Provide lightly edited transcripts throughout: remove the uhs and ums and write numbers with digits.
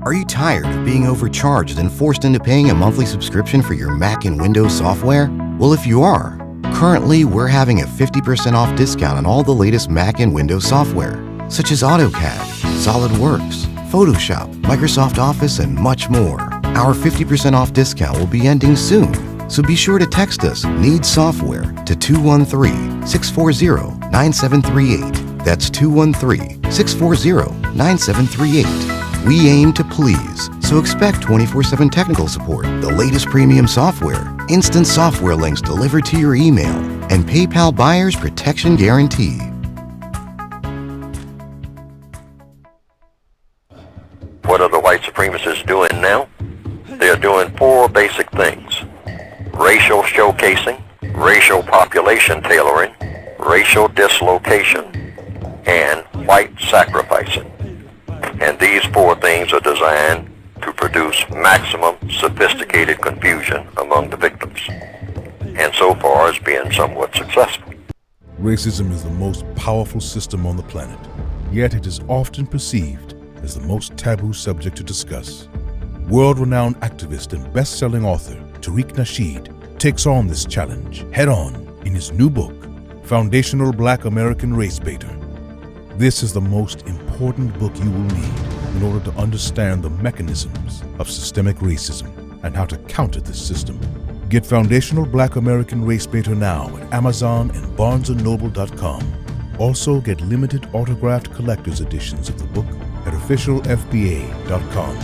Are you tired of being overcharged and forced into paying a monthly subscription for your Mac and Windows software? Well, if you are, currently we're having a 50% off discount on all the latest Mac and Windows software, such as AutoCAD, SolidWorks, Photoshop, Microsoft Office, and much more. Our 50% off discount will be ending soon, so be sure to text us "Need Software" to 213-640-9738. That's 213-640-9738. We aim to please, so expect 24/7 technical support, the latest premium software, instant software links delivered to your email, and PayPal Buyer's Protection Guarantee. What are the white supremacists doing now? They are doing 4 basic things: racial showcasing, racial population tailoring, racial dislocation, and white sacrificing. And these 4 things are designed to produce maximum sophisticated confusion among the victims, and so far has been somewhat successful. Racism is the most powerful system on the planet, yet it is often perceived as the most taboo subject to discuss. World-renowned activist and best-selling author Tariq Nasheed takes on this challenge head-on in his new book, Foundational Black American Race Baiter. This is the most important book you will need in order to understand the mechanisms of systemic racism and how to counter this system. Get Foundational Black American Race Baiter now at Amazon and BarnesandNoble.com. Also get limited autographed collector's editions of the book at officialfba.com.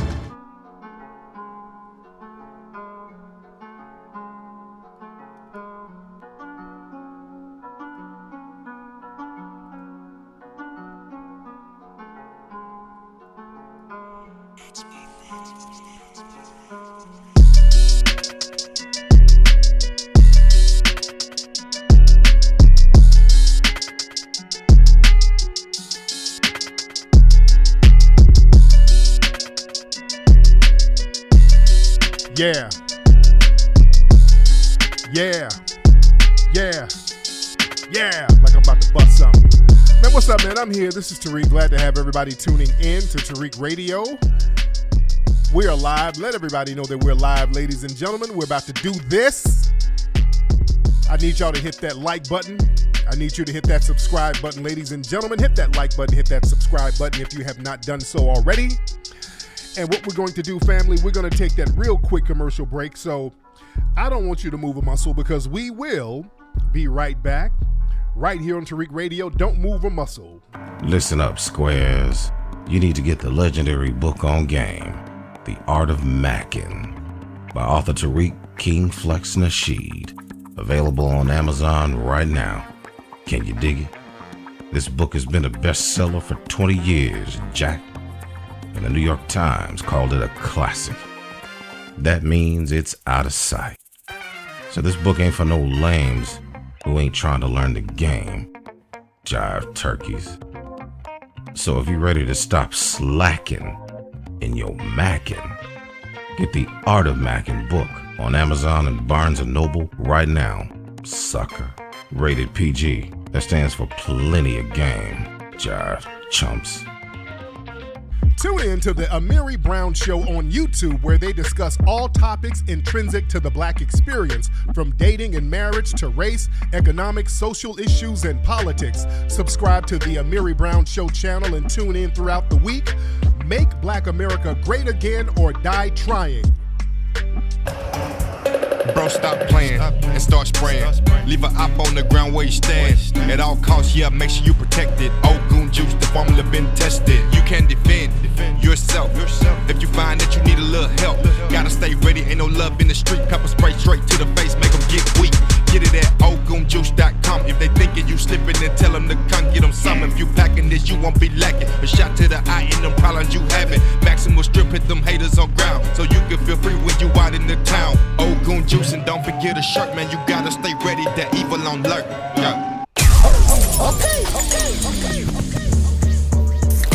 Yeah. Yeah. Yeah. Yeah. Like I'm about to bust something. Man, what's up, man? I'm here. This is Tariq. Glad to have everybody tuning in to Tariq Radio. We are live. Let everybody know that we're live, ladies and gentlemen. We're about to do this. I need y'all to hit that like button. I need you to hit that subscribe button, ladies and gentlemen. Hit that like button, hit that subscribe button if you have not done so already. And what we're going to do, family, we're going to take that real quick commercial break. So I don't want you to move a muscle because we will be right back right here on Tariq Radio. Don't move a muscle. Listen up, squares. You need to get the legendary book on game, The Art of Mackin', by author Tariq Nasheed. Available on Amazon right now. Can you dig it? This book has been a bestseller for 20 years, Jack. And the New York Times called it a classic. That means it's out of sight. So this book ain't for no lames who ain't trying to learn the game. Jive turkeys. So if you're ready to stop slacking in your mackin', get the Art of Mackin' book on Amazon and Barnes & Noble right now. Sucker. Rated PG. That stands for plenty of game. Jive chumps. Tune in to the Amiri Brown Show on YouTube, where they discuss all topics intrinsic to the Black experience, from dating and marriage to race, economics, social issues, and politics. Subscribe to the Amiri Brown Show channel and tune in throughout the week. Make Black America great again or die trying. Bro, stop playing and start spraying. Leave an op on the ground where you stand. At all costs, yeah, make sure you protect it. Ogun juice, the formula been tested. You can defend yourself if you find that you need a little help. Gotta stay ready, ain't no love in the street. Pepper spray straight to the face, make them get weak. Get it at ogunjuice.com. If they thinking you slipping, then tell them to come get them some. If you packing this, you won't be lacking. A shot to the eye in them problems you having. Maximal strip, hit them haters on ground, so you can feel free when you out in the town. Ogun juice, and don't forget a shirt, man. You gotta stay ready, that evil on alert. Yeah. Okay.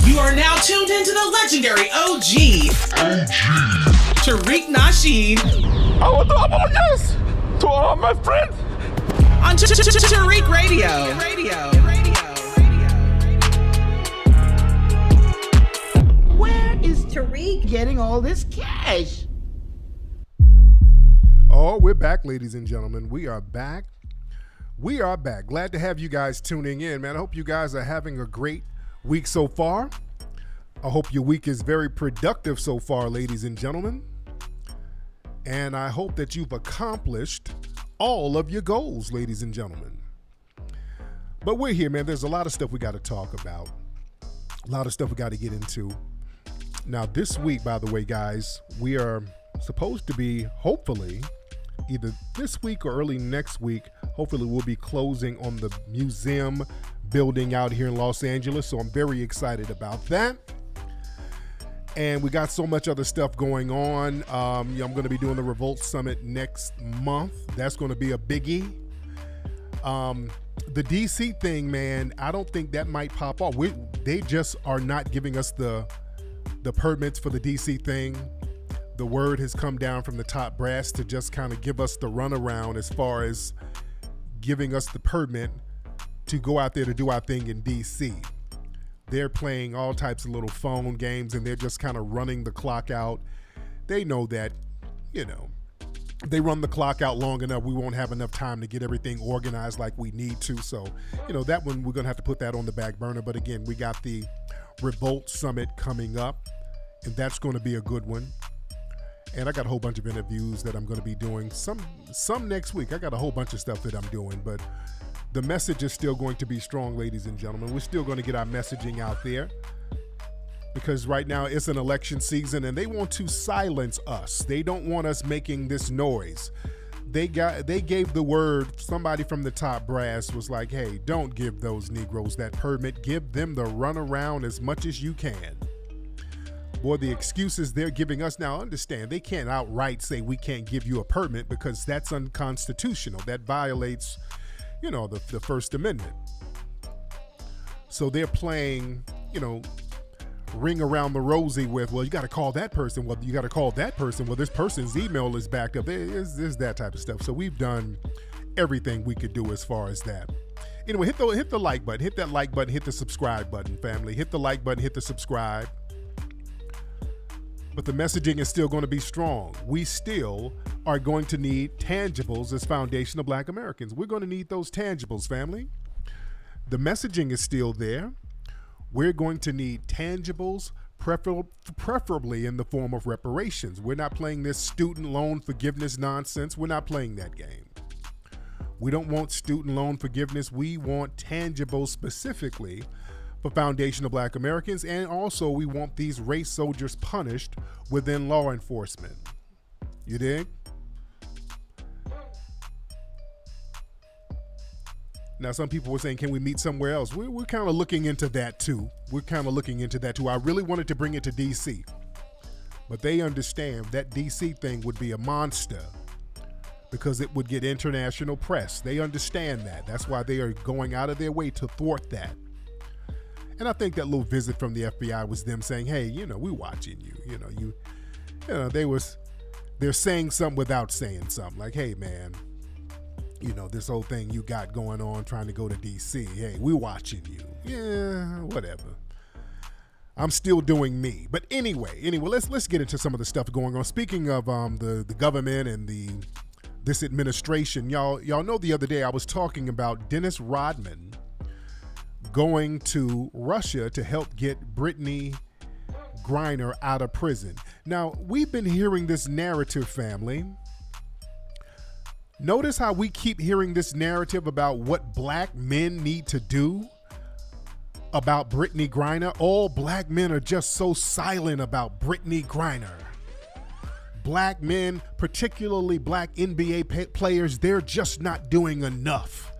You are now tuned into the legendary OG. Tariq Nasheed. I want to apologize to all my friends On Tariq Radio. Where is is Tariq getting all this cash? Oh, we're back, ladies and gentlemen. We are back. We are back. Glad to have you guys tuning in, man. I hope you guys are having a great week so far. I hope your week is very productive so far, ladies and gentlemen. And I hope that you've accomplished all of your goals, ladies and gentlemen. But we're here, man. There's a lot of stuff we got to talk about. A lot of stuff we got to get into. Now, this week, by the way, guys, we are supposed to be, hopefully, either this week or early next week, hopefully we'll be closing on the museum building out here in Los Angeles. So I'm very excited about that. And we got so much other stuff going on. I'm going to be doing the Revolt Summit next month. That's going to be a biggie. The DC thing, man, I don't think that might pop off. They just are not giving us the permits for the DC thing. The word has come down from the top brass to just kind of give us the runaround as far as giving us the permit to go out there to do our thing in DC. They're playing all types of little phone games and they're just kind of running the clock out. They know that, they run the clock out long enough, we won't have enough time to get everything organized like we need to. So, that one, we're going to have to put that on the back burner. But again, we got the Revolt Summit coming up, and that's going to be a good one. And I got a whole bunch of interviews that I'm going to be doing. Some next week. I got a whole bunch of stuff that I'm doing, but the message is still going to be strong, ladies and gentlemen. We're still going to get our messaging out there because right now it's an election season and they want to silence us. They don't want us making this noise. They gave the word. Somebody from the top brass was like, hey, don't give those Negroes that permit. Give them the runaround as much as you can. Boy, the excuses they're giving us now, understand, they can't outright say we can't give you a permit because that's unconstitutional. That violates, the First Amendment. So they're playing, ring around the rosy with, well, you got to call that person. Well, you got to call that person. Well, this person's email is backed up. There's that type of stuff. So we've done everything we could do as far as that. Anyway, hit the like button. Hit that like button. Hit the subscribe button, family. Hit the like button. Hit the subscribe. But the messaging is still going to be strong. We still are going to need tangibles as foundation of Black Americans. We're going to need those tangibles, family. The messaging is still there. We're going to need tangibles, preferably in the form of reparations. We're not playing this student loan forgiveness nonsense. We're not playing that game. We don't want student loan forgiveness. We want tangibles specifically for foundation of Black Americans, and also we want these race soldiers punished within law enforcement. You dig? Now, some people were saying, can we meet somewhere else? We're kind of looking into that too. I really wanted to bring it to DC, but they understand that DC thing would be a monster because it would get international press. They understand that. That's why they are going out of their way to thwart that. And I think that little visit from the FBI was them saying, hey, we watching you. They're saying something without saying something. Like, hey, man, this whole thing you got going on trying to go to DC. Hey, we watching you. Yeah, whatever. I'm still doing me. But anyway, let's get into some of the stuff going on. Speaking of the government and this administration, y'all know the other day I was talking about Dennis Rodman going to Russia to help get Brittany Griner out of prison. Now, we've been hearing this narrative, family. Notice how we keep hearing this narrative about what Black men need to do about Brittany Griner. All Black men are just so silent about Brittany Griner. Black men, particularly Black NBA players, they're just not doing enough.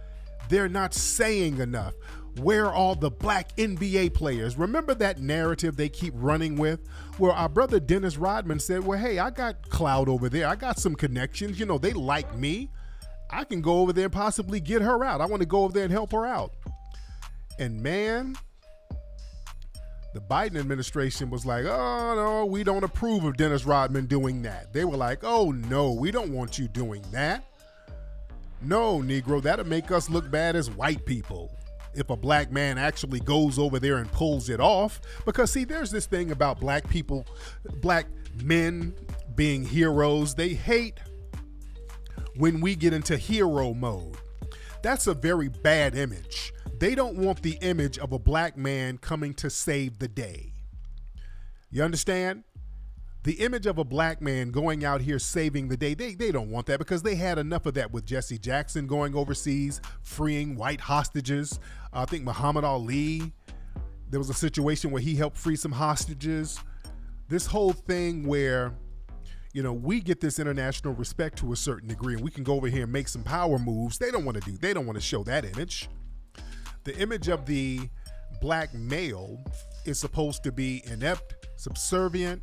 They're not saying enough. Where are all the Black NBA players? Remember that narrative they keep running with? Where our brother Dennis Rodman said, well, hey, I got clout over there. I got some connections. They like me. I can go over there and possibly get her out. I want to go over there and help her out. And man, the Biden administration was like, oh, no, we don't approve of Dennis Rodman doing that. They were like, oh, no, we don't want you doing that. No, Negro, that'll make us look bad as white people. if a black man actually goes over there and pulls it off. Because see, there's this thing about black people, black men being heroes. They hate when we get into hero mode. That's a very bad image. They don't want the image of a black man coming to save the day. You understand? The image of a black man going out here saving the day, they don't want that, because they had enough of that with Jesse Jackson going overseas, freeing white hostages. I think Muhammad Ali, there was a situation where he helped free some hostages. This whole thing where, you know, we get this international respect to a certain degree and we can go over here and make some power moves. They don't want to show that image. The image of the black male is supposed to be inept, subservient,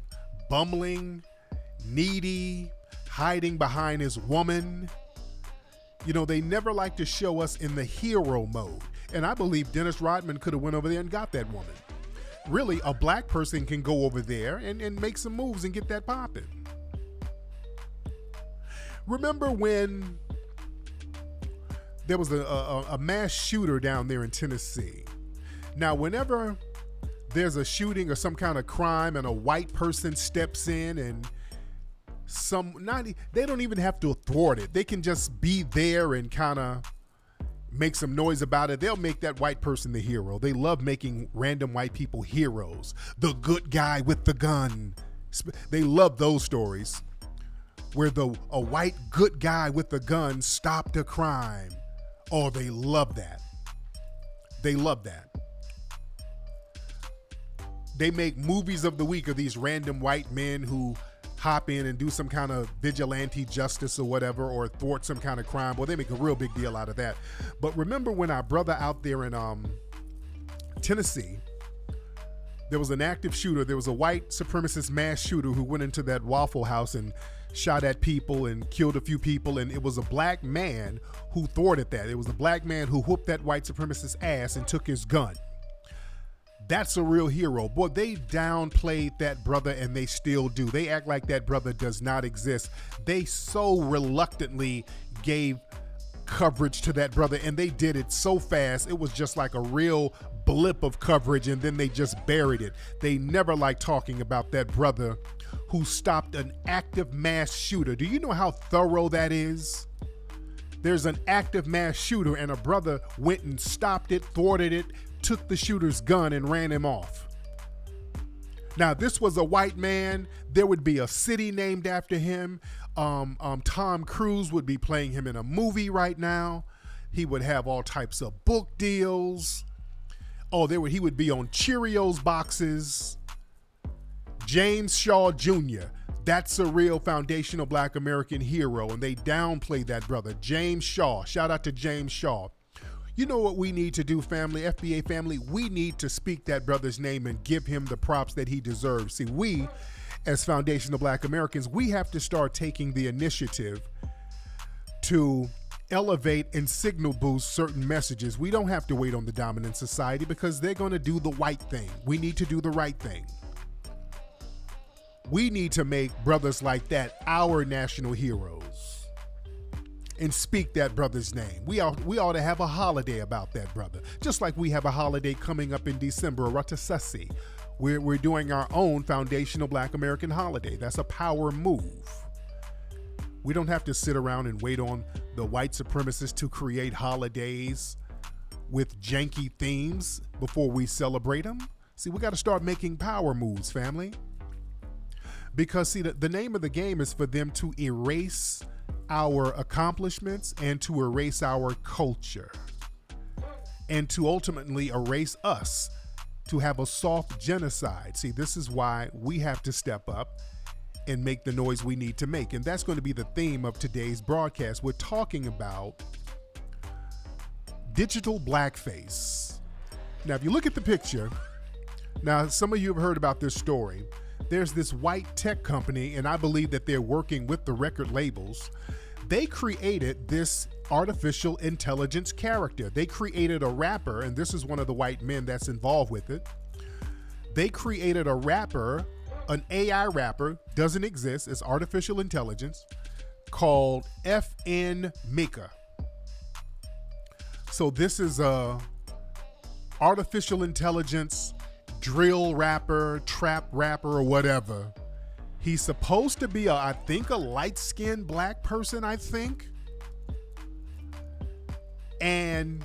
bumbling, needy, hiding behind his woman. You know, they never like to show us in the hero mode. And I believe Dennis Rodman could have went over there and got that woman. Really, a black person can go over there and make some moves and get that popping. Remember when there was a mass shooter down there in Tennessee? Now, whenever there's a shooting or some kind of crime and a white person steps in and they don't even have to thwart it. They can just be there and kind of make some noise about it. They'll make that white person the hero. They love making random white people heroes. The good guy with the gun. They love those stories where a white good guy with the gun stopped a crime. Oh, they love that. They love that. They make movies of the week of these random white men who hop in and do some kind of vigilante justice or whatever, or thwart some kind of crime. Well, they make a real big deal out of that. But remember when our brother out there in Tennessee, there was an active shooter. There was a white supremacist mass shooter who went into that Waffle House and shot at people and killed a few people. And it was a black man who thwarted that. It was a black man who whooped that white supremacist ass and took his gun. That's a real hero. Boy, they downplayed that brother, and they still do. They act like that brother does not exist. They so reluctantly gave coverage to that brother, and they did it so fast. It was just like a real blip of coverage, and then they just buried it. They never liked talking about that brother who stopped an active mass shooter. Do you know how thorough that is? There's an active mass shooter, and a brother went and stopped it, thwarted it, took the shooter's gun and ran him off. Now, if this was a white man, there would be a city named after him. Tom Cruise would be playing him in a movie right now. He would have all types of book deals. Oh, he would be on Cheerios boxes. James Shaw Jr., that's a real foundational black American hero, and they downplay that brother. James Shaw, shout out to James Shaw. You know what we need to do, family, FBA family? We need to speak that brother's name and give him the props that he deserves. See, we, as foundational black Americans, we have to start taking the initiative to elevate and signal boost certain messages. We don't have to wait on the dominant society because they're going to do the white thing. We need to do the right thing. We need to make brothers like that our national heroes and speak that brother's name. We ought to have a holiday about that brother, just like we have a holiday coming up in December, Ratasasi. We're doing our own foundational black American holiday. That's a power move. We don't have to sit around and wait on the white supremacists to create holidays with janky themes before we celebrate them. See, we got to start making power moves, family. Because, see, the name of the game is for them to erase our accomplishments and to erase our culture and to ultimately erase us, to have a soft genocide. See, this is why we have to step up and make the noise we need to make. And that's going to be the theme of today's broadcast. We're talking about digital blackface. Now, if you look at the picture, now some of you have heard about this story. There's this white tech company, and I believe that they're working with the record labels. They created this artificial intelligence character. They created a rapper, and this is one of the white men that's involved with it. They created a rapper, an AI rapper, doesn't exist, it's artificial intelligence, called FN Mika. So this is a artificial intelligence, drill rapper, trap rapper, or whatever. He's supposed to be, I think, a light-skinned black person, I think. And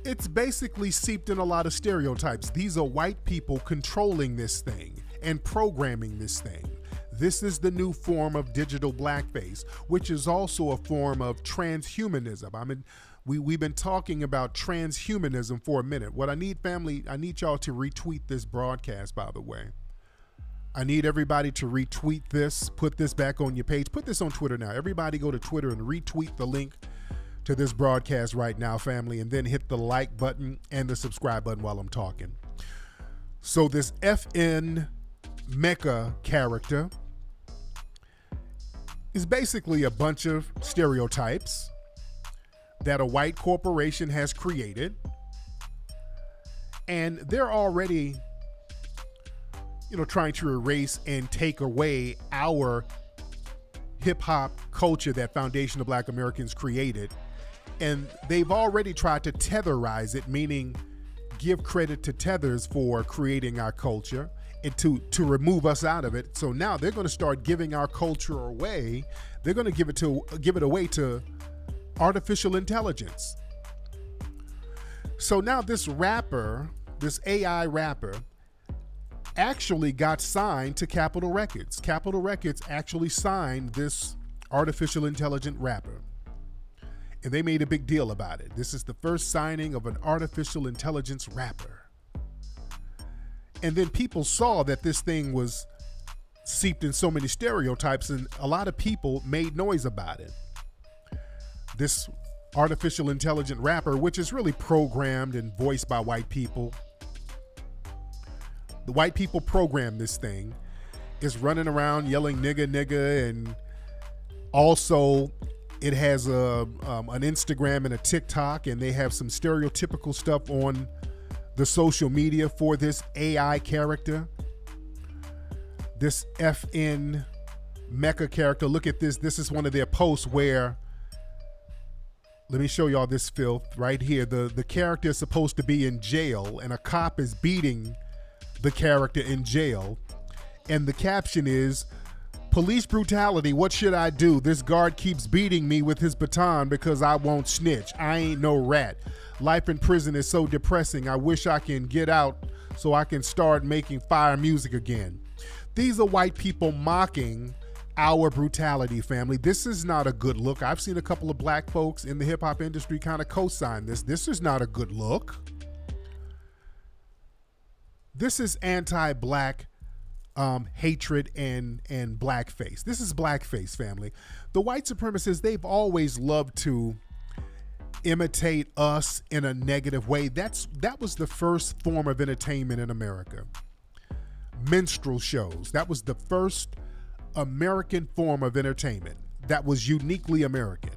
it's basically seeped in a lot of stereotypes. These are white people controlling this thing and programming this thing. This is the new form of digital blackface, which is also a form of transhumanism. I mean, we've been talking about transhumanism for a minute. What I need, family, I need y'all to retweet this broadcast, by the way. I need everybody to retweet this, put this back on your page, put this on Twitter now. Everybody go to Twitter and retweet the link to this broadcast right now, family, and then hit the like button and the subscribe button while I'm talking. So this FN Mecha character is basically a bunch of stereotypes that a white corporation has created, and they're already, trying to erase and take away our hip-hop culture that Foundation of Black Americans created. And they've already tried to tetherize it, meaning give credit to tethers for creating our culture and to remove us out of it. So now they're going to start giving our culture away. They're going to give it away to artificial intelligence. So now this rapper, this AI rapper, actually got signed to Capitol Records. Capitol Records actually signed this artificial intelligent rapper. And they made a big deal about it. This is the first signing of an artificial intelligence rapper. And then people saw that this thing was seeped in so many stereotypes, and a lot of people made noise about it. This artificial intelligent rapper, which is really programmed and voiced by white people. The white people programmed this thing, is running around yelling nigga, nigga, and also it has an Instagram and a TikTok, and they have some stereotypical stuff on the social media for this AI character. This FN Mecha character. Look at this. This is one of their posts where, let me show y'all this filth right here. The character is supposed to be in jail, and a cop is beating the character in jail. And the caption is, "Police brutality, what should I do? This guard keeps beating me with his baton because I won't snitch. I ain't no rat. Life in prison is so depressing. I wish I can get out so I can start making fire music again." These are white people mocking our brutality, family. This is not a good look. I've seen a couple of black folks in the hip hop industry kind of co-sign this. This is not a good look. This is anti-black hatred and blackface. This is blackface, family. The white supremacists, they've always loved to imitate us in a negative way. That was the first form of entertainment in America. Minstrel shows. That was the first American form of entertainment that was uniquely American.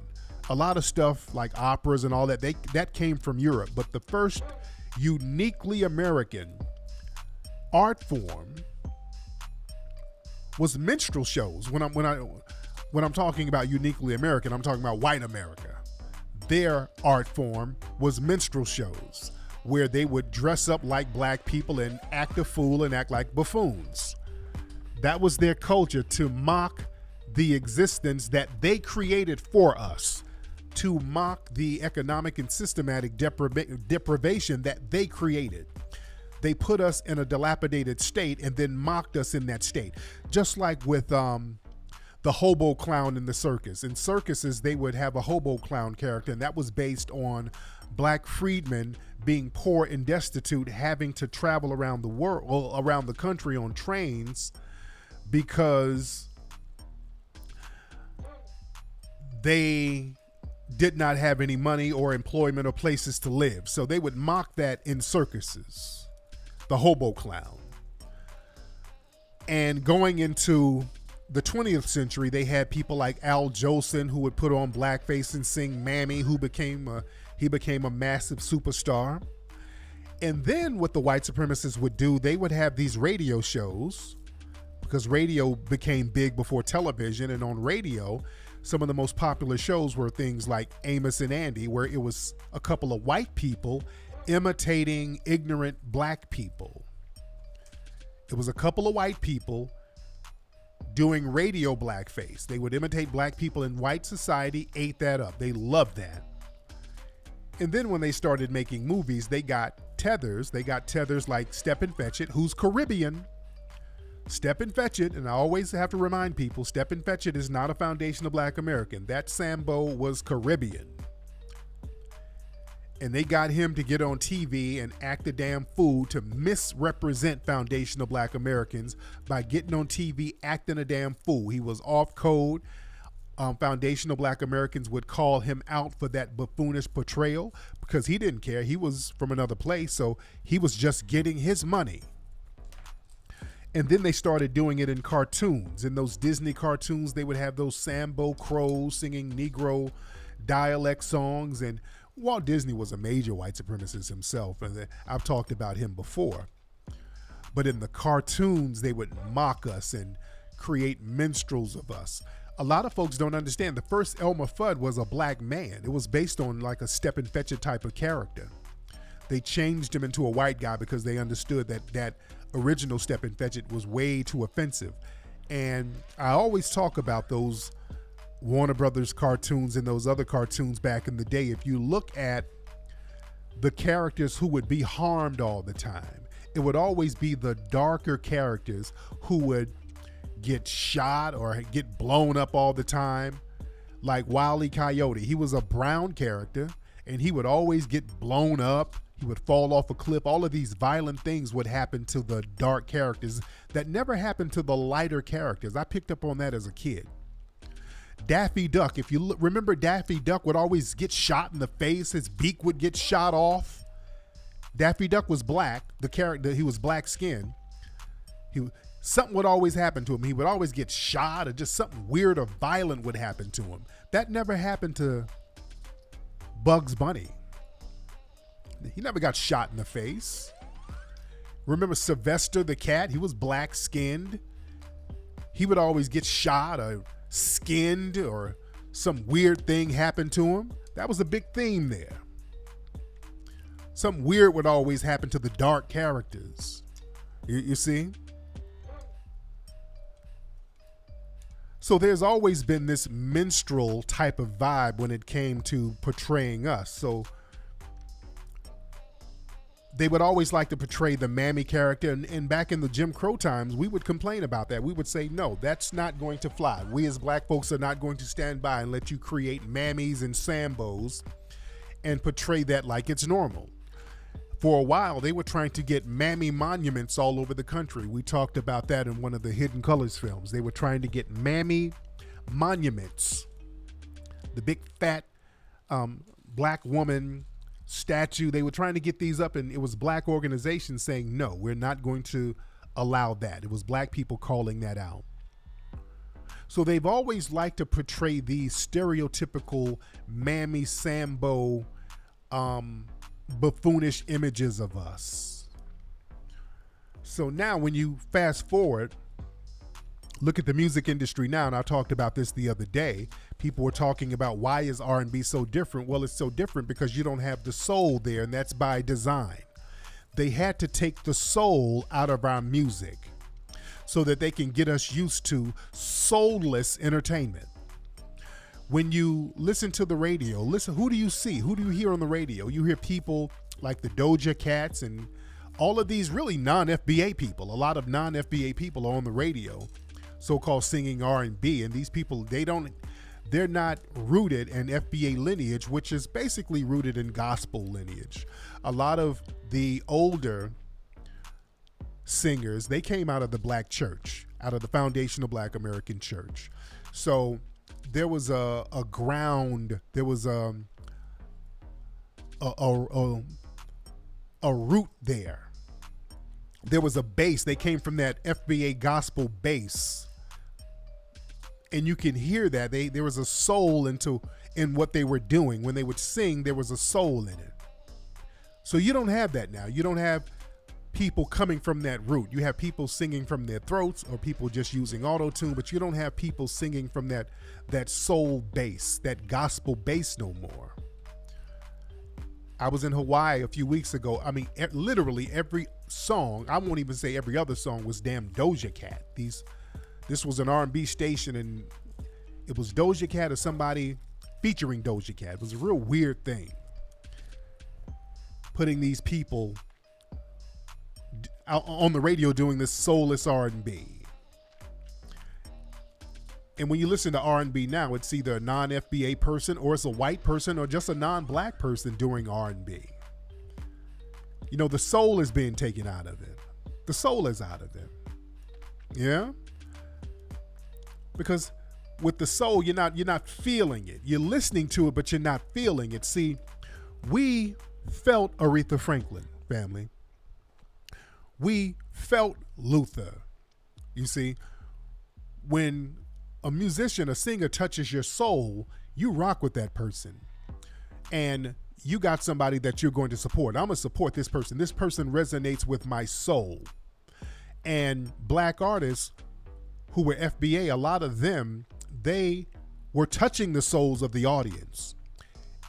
A lot of stuff like operas and all that, that came from Europe, but the first uniquely American art form was minstrel shows. When I'm talking about uniquely American, I'm talking about white America. Their art form was minstrel shows, where they would dress up like black people and act a fool and act like buffoons. That was their culture, to mock the existence that they created for us, to mock the economic and systematic deprivation that they created. They put us in a dilapidated state and then mocked us in that state. Just like with the hobo clown in the circus. In circuses, they would have a hobo clown character, and that was based on black freedmen being poor and destitute, having to travel around the world, well, around the country on trains, because they did not have any money or employment or places to live. So they would mock that in circuses, the hobo clown. And going into the 20th century, they had people like Al Jolson, who would put on blackface and sing Mammy, who became a massive superstar. And then what the white supremacists would do, they would have these radio shows, because radio became big before television. And on radio, some of the most popular shows were things like Amos and Andy, where it was a couple of white people imitating ignorant black people. It was a couple of white people doing radio blackface. They would imitate black people in white society, ate that up. They loved that. And then when they started making movies, they got tethers. They got tethers like Step and Fetch It, who's Caribbean. Step and Fetch It, and I always have to remind people, Step and Fetch It is not a foundation of Black American. That Sambo was Caribbean. And they got him to get on TV and act a damn fool to misrepresent foundational Black Americans by getting on TV acting a damn fool. He was off code. Foundational Black Americans would call him out for that buffoonish portrayal because he didn't care. He was from another place, so he was just getting his money. And then they started doing it in cartoons. In those Disney cartoons, they would have those Sambo crows singing Negro dialect songs. And Walt Disney was a major white supremacist himself, and I've talked about him before. But in the cartoons, they would mock us and create minstrels of us. A lot of folks don't understand. The first Elmer Fudd was a black man. It was based on like a Step and Fetch It type of character. They changed him into a white guy because they understood that original Step and Fetch It was way too offensive. And I always talk about those Warner Brothers cartoons and those other cartoons back in the day. If you look at the characters who would be harmed all the time, it would always be the darker characters who would get shot or get blown up all the time. Like Wile E. Coyote, he was a brown character and he would always get blown up. He would fall off a cliff. All of these violent things would happen to the dark characters that never happened to the lighter characters. I picked up on that as a kid. Daffy Duck, if you remember, Daffy Duck would always get shot in the face. His beak would get shot off. Daffy Duck was black. The character, he was black skinned. Something would always happen to him. He would always get shot, or just something weird or violent would happen to him. That never happened to Bugs Bunny. He never got shot in the face. Remember Sylvester the cat? He was black skinned. He would always get shot or skinned, or some weird thing happened to him. That was a big theme there. Something weird would always happen to the dark characters. You see? So there's always been this minstrel type of vibe when it came to portraying us. So they would always like to portray the mammy character. And back in the Jim Crow times, we would complain about that. We would say, no, that's not going to fly. We as black folks are not going to stand by and let you create mammies and sambos and portray that like it's normal. For a while, they were trying to get mammy monuments all over the country. We talked about that in one of the Hidden Colors films. They were trying to get mammy monuments. The big fat black woman statue, they were trying to get these up, and it was black organizations saying, no, we're not going to allow that. It was black people calling that out. So they've always liked to portray these stereotypical mammy sambo buffoonish images of us. So now when you fast forward, look at the music industry now, and I talked about this the other day. People were talking about, why is R&B so different? Well, it's so different because you don't have the soul there, and that's by design. They had to take the soul out of our music so that they can get us used to soulless entertainment. When you listen to the radio, listen, who do you see? Who do you hear on the radio? You hear people like the Doja Cats and all of these really non-FBA people. A lot of non-FBA people are on the radio, so-called singing R&B, and these people, they're not rooted in FBA lineage, which is basically rooted in gospel lineage. A lot of the older singers, they came out of the black church, out of the foundational Black American church. So there was a ground, there was a root there. There was a base. They came from that FBA gospel base. And you can hear that there was a soul in what they were doing. When they would sing, there was a soul in it. So you don't have that now. You don't have people coming from that root. You have people singing from their throats, or people just using auto-tune, but you don't have people singing from that soul base, that gospel base no more. I was in Hawaii a few weeks ago. I mean, literally every song, I won't even say every other song, was damn Doja Cat. This was an R&B station, and it was Doja Cat or somebody featuring Doja Cat. It was a real weird thing. Putting these people out on the radio doing this soulless R&B. And when you listen to R&B now, it's either a non-FBA person or it's a white person or just a non-black person doing R&B. You know, the soul is being taken out of it. The soul is out of it. Yeah? Because with the soul, you're not feeling it. You're listening to it, but you're not feeling it. See, we felt Aretha Franklin, family. We felt Luther. You see, when a musician, a singer touches your soul, you rock with that person. And you got somebody that you're going to support. I'm going to support this person. This person resonates with my soul. And black artists who were FBA, a lot of them, they were touching the souls of the audience.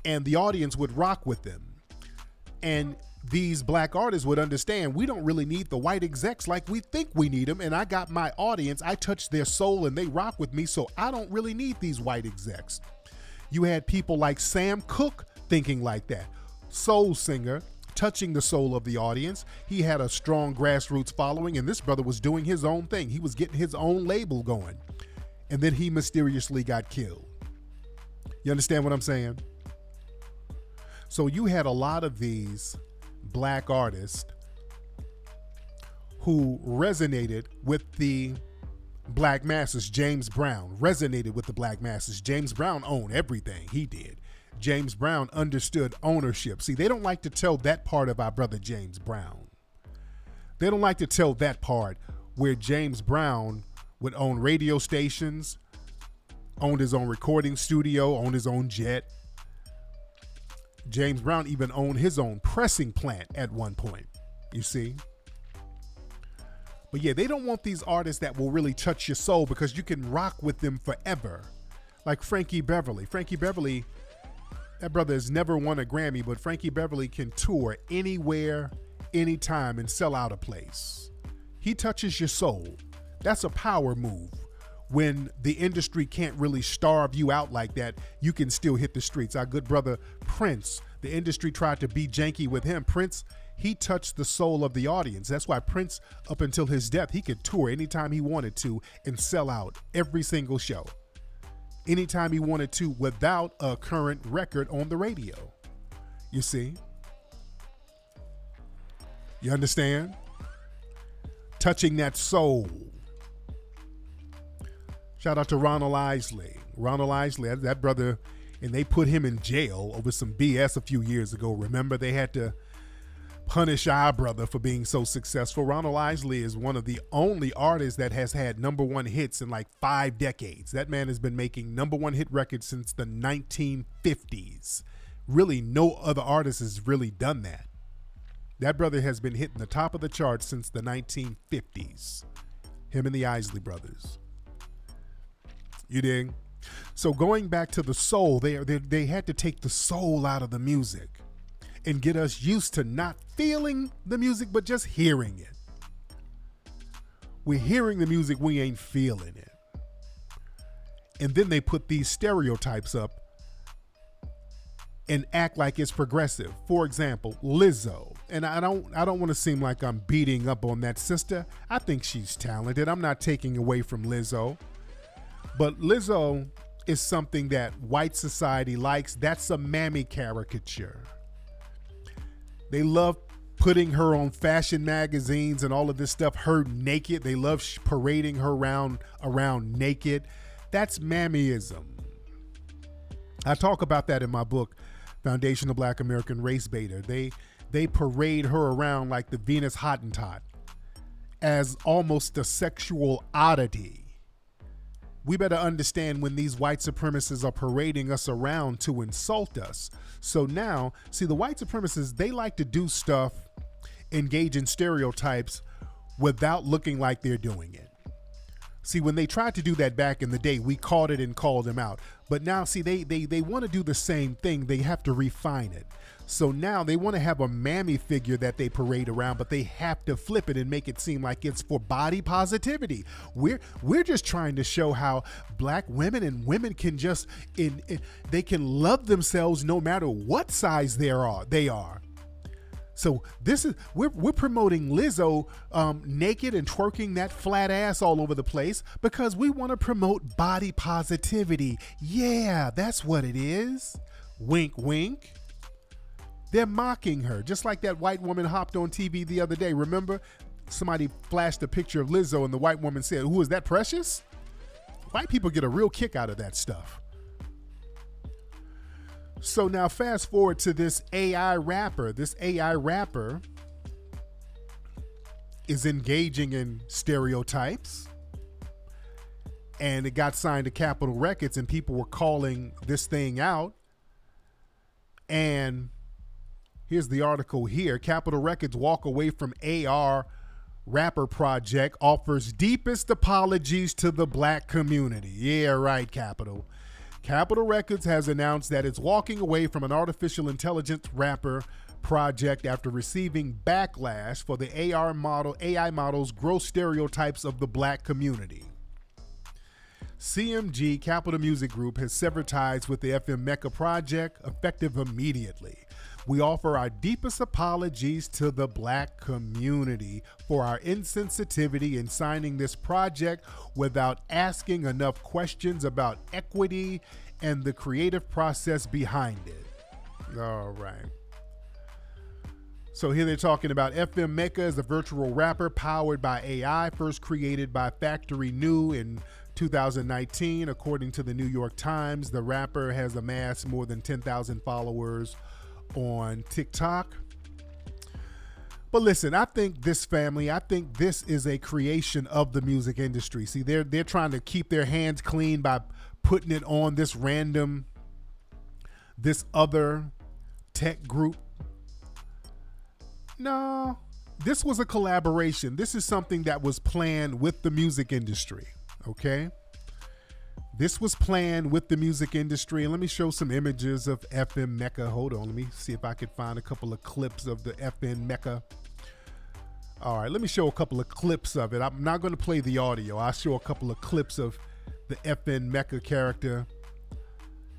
And the audience would rock with them. And these black artists would understand we don't really need the white execs like we think we need them. And I got my audience, I touch their soul and they rock with me, so I don't really need these white execs. You had people like Sam Cooke thinking like that. Soul singer, touching the soul of the audience. He had a strong grassroots following, and this brother was doing his own thing. He was getting his own label going. And then he mysteriously got killed. You understand what I'm saying? So you had a lot of these black artists who resonated with the black masses. James Brown resonated with the black masses. James Brown owned everything. He did. James Brown understood ownership. See, they don't like to tell that part of our brother James Brown. They don't like to tell that part where James Brown would own radio stations, owned his own recording studio, owned his own jet. James Brown even owned his own pressing plant at one point, you see. But yeah, they don't want these artists that will really touch your soul because you can rock with them forever. Like Frankie Beverly. Frankie Beverly, that brother has never won a Grammy, but Frankie Beverly can tour anywhere, anytime, and sell out a place. He touches your soul. That's a power move. When the industry can't really starve you out like that, you can still hit the streets. Our good brother Prince, the industry tried to be janky with him. Prince, he touched the soul of the audience. That's why Prince, up until his death, he could tour anytime he wanted to and sell out every single show. Anytime he wanted to without a current record on the radio. You see? You understand? Touching that soul. Shout out to Ronald Isley. Ronald Isley, that brother, and they put him in jail over some BS a few years ago. Remember, they had to punish our brother for being so successful. Ronald Isley is one of the only artists that has had #1 hits in like 5 decades. That man has been making #1 hit records since the 1950s. Really, no other artist has really done that. That brother has been hitting the top of the charts since the 1950s. Him and the Isley brothers. You dig? So going back to the soul, they had to take the soul out of the music and get us used to not feeling the music, but just hearing it. We're hearing the music, we ain't feeling it. And then they put these stereotypes up and act like it's progressive. For example, Lizzo. And I don't want to seem like I'm beating up on that sister. I think she's talented. I'm not taking away from Lizzo. But Lizzo is something that white society likes. That's a mammy caricature. They love putting her on fashion magazines and all of this stuff, her naked. They love parading her around naked. That's mammyism. I talk about that in my book, Foundational Black American Race Baiter. They parade her around like the Venus Hottentot as almost a sexual oddity. We better understand when these white supremacists are parading us around to insult us. So now, see, the white supremacists, they like to do stuff, engage in stereotypes without looking like they're doing it. See, when they tried to do that back in the day, we caught it and called them out. But now, see, they want to do the same thing. They have to refine it. So now they want to have a mammy figure that they parade around, but they have to flip it and make it seem like it's for body positivity. We're just trying to show how black women and women can just they can love themselves no matter what size they are. So this is we're promoting Lizzo naked and twerking that flat ass all over the place because we want to promote body positivity. Yeah, that's what it is. Wink, wink. They're mocking her, just like that white woman hopped on TV the other day. Remember, somebody flashed a picture of Lizzo and the white woman said, "Who is that, Precious?" White people get a real kick out of that stuff. So now fast forward to this AI rapper. This AI rapper is engaging in stereotypes, and it got signed to Capitol Records, and people were calling this thing out. And here's the article here. Capitol Records walk away from AR rapper project, offers deepest apologies to the black community. Yeah, right, Capitol. Capitol Records has announced that it's walking away from an artificial intelligence rapper project after receiving backlash for the AI model's gross stereotypes of the black community. CMG, Capitol Music Group, has severed ties with the FM Mecca project, effective immediately. We offer our deepest apologies to the black community for our insensitivity in signing this project without asking enough questions about equity and the creative process behind it. All right. So here they're talking about FM Mecca is a virtual rapper powered by AI, first created by Factory New in 2019. According to the New York Times, the rapper has amassed more than 10,000 followers on TikTok. But listen, I think this is a creation of the music industry. See, they're trying to keep their hands clean by putting it on this other tech group. No, this was a collaboration. This is something that was planned with the music industry, okay? This was planned with the music industry. And let me show some images of FM Mecca. Hold on. Let me see if I can find a couple of clips of the FM Mecca. All right, let me show a couple of clips of it. I'm not going to play the audio. I'll show a couple of clips of the FM Mecca character.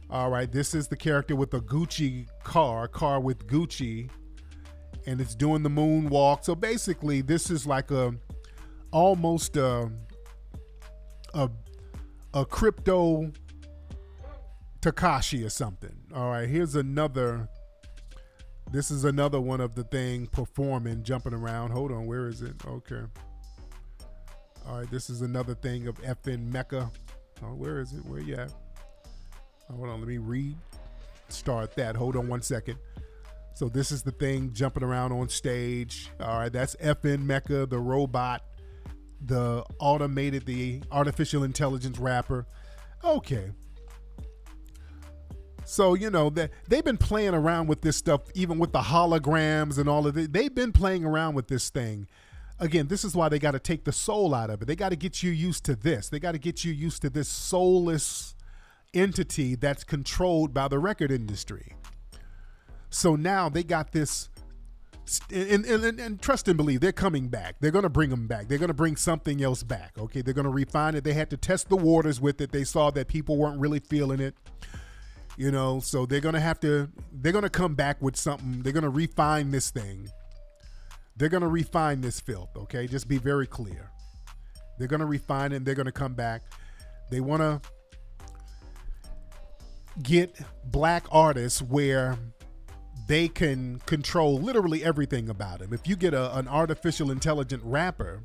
All right, this is the character with a Gucci car with Gucci, and it's doing the moonwalk. So basically, this is like almost a crypto Takashi or something. All right, this is another one of the thing performing, jumping around. Hold on, where is it? Okay. All right, this is another thing of FN Mecca. Oh, where is it? Where you at? Hold on, let me restart that. Hold on one second. So this is the thing jumping around on stage. All right, that's FN Mecca, the robot, the artificial intelligence rapper. Okay. So, they've been playing around with this stuff, even with the holograms and all of it. They've been playing around with this thing. Again, this is why they got to take the soul out of it. They got to get you used to this. They got to get you used to this soulless entity that's controlled by the record industry. So now they got this, and trust and believe, they're coming back. They're going to bring them back. They're going to bring something else back. Okay, they're going to refine it. They had to test the waters with it. They saw that people weren't really feeling it. So they're going to come back with something. They're going to refine this thing. They're going to refine this filth. Okay, just be very clear. They're going to refine it and they're going to come back. They want to get black artists where they can control literally everything about him. If you get an artificial intelligent rapper,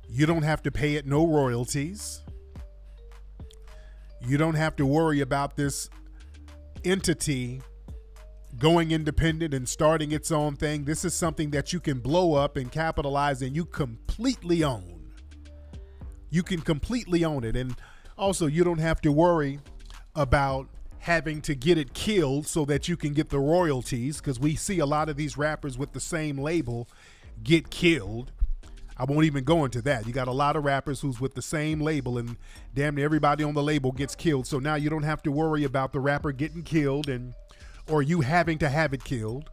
you don't have to pay it no royalties. You don't have to worry about this entity going independent and starting its own thing. This is something that you can blow up and capitalize and you completely own. You can completely own it. And also you don't have to worry about having to get it killed so that you can get the royalties, because we see a lot of these rappers with the same label get killed. I won't even go into that. You got a lot of rappers who's with the same label, and damn near everybody on the label gets killed. So now you don't have to worry about the rapper getting killed or you having to have it killed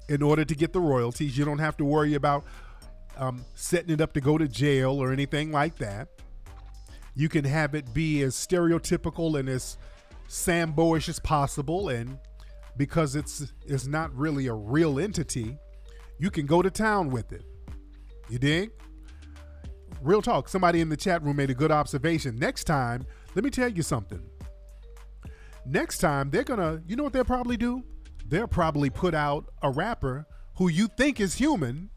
in order to get the royalties. You don't have to worry about setting it up to go to jail or anything like that. You can have it be as stereotypical and as Sambo-ish as possible, and because it's not really a real entity, you can go to town with it. You dig? Real talk. Somebody in the chat room made a good observation. Next time, let me tell you something. Next time, they're gonna, you know what they'll probably do? They'll probably put out a rapper who you think is human,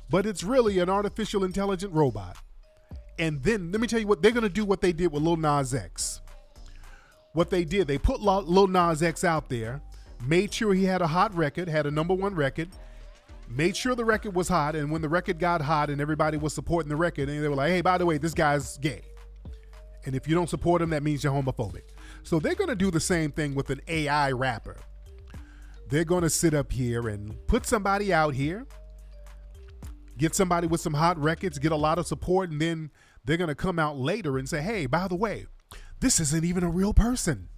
but it's really an artificial intelligent robot. And then, let me tell you what, they're gonna do what they did with Lil Nas X. What they did, they put Lil Nas X out there, made sure he had a hot record, had a #1 record, made sure the record was hot, and when the record got hot and everybody was supporting the record, and they were like, hey, by the way, this guy's gay. And if you don't support him, that means you're homophobic. So they're gonna do the same thing with an AI rapper. They're gonna sit up here and put somebody out here, get somebody with some hot records, get a lot of support, and then they're gonna come out later and say, hey, by the way, this isn't even a real person.